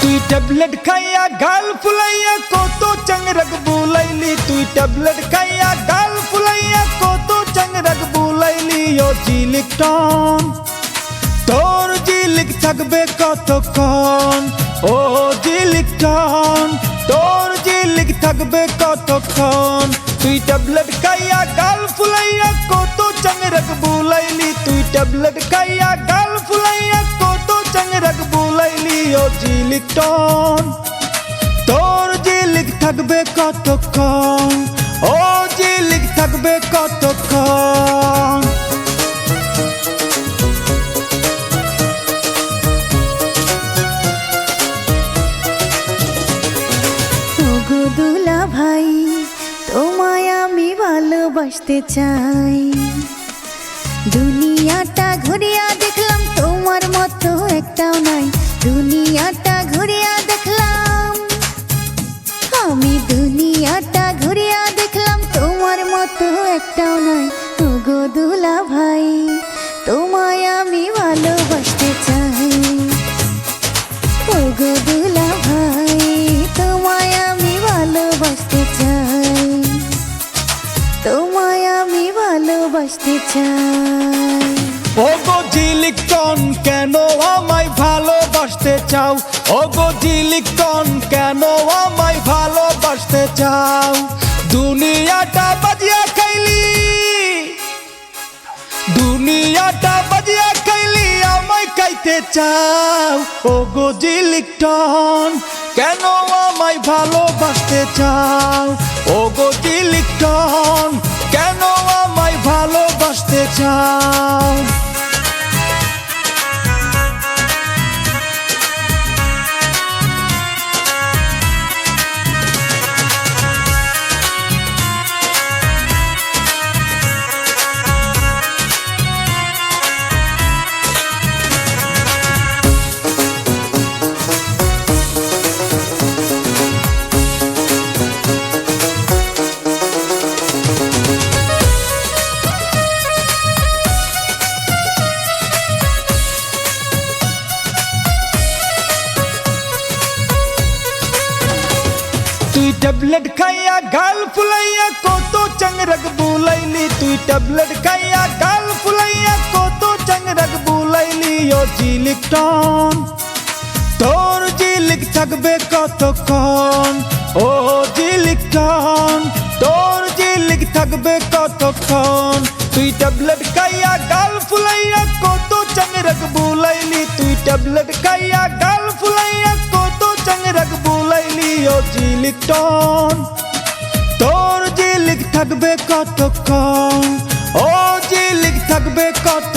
তুই ট্যাবলেট খাইয়া গাল ফুলাইয়া কত চাংরাগ বুলাইলি, তুই ট্যাবলেট খাইয়া গাল ফুলাইয়া কত চাংরাগ বুলাইলি। ও জিলিকটন তোর জিলিক থাকবে কতক্ষণ, ও জিলিকটন তোর জিলিক থাকবে কতক্ষণ। তুই ট্যাবলেট খাইয়া গাল ফুলাইয়া কত চাংরাগ বুলাইলি, তুই ট্যাবলেট খাইয়া গাল ফুলাইয়া কত চাংরাগ বুলাইলি। ও জিলিকটন তোর জিলিক থাকবে কতক্ষণ, ও জিলিক থাকবে কতক্ষণ। ওগো দুলা ভাই তোমায় আমি ভালোবাসতে চাই, দুনিয়াটা ঘুরিয়া দেখলাম তোমার মতো একটাও নাই, দুনিয়াটা ঘুরিয়া দেখলাম আমি, দুনিয়াটা ঘুরিয়া দেখলাম তোমার মতো একটাও নাই। ওগো দুলা ভাই তোমায় আমি ভালোবাসতে চাই, ওগো দুলা ভাই তোমায় আমি ভালোবাসতে চাই, তোমায় আমি ভালোবাসতে চাই। ওগো জিলিকটন কেন আমায় ভালোবাসতে চাও, ওগো জিলিকটন কেন আমায় ভালোবাসতে চাও। দুনিয়াটা বাজিয়া খাইলি, দুনিয়াটা বাজিয়া খাইলি আমায় খাইতে চাও। ওগো জিলিকটন কেন আমায় ভালোবাসতে চাও, ওগো জিলিকটন কেন আমায় ভালোবাসতে চাও। তুই ট্যাবলেট খাইয়া গাল ফুলাইয়া কত চাংরাগ বুলাইলি, তুই ট্যাবলেট খাইয়া গাল ফুলাইয়া কত চাংরাগ বুলাইলি। ও জিলিকটন তোর জিলিক থাকবে কতক্ষণ, ও জিলিকটন তোর জিলিক থাকবে কতক্ষণ। তুই ট্যাবলেট খাইয়া গাল ফুলাইয়া কত চাংরাগ বুলাইলি, তুই ট্যাবলেট খাইয়া গাল ফুলাইয়া কত চাংরাগ বুলাইলি। ও জিলিকটন তোর জিলিক থাকবে কতক্ষণ, ও জিলিক থাকবে কত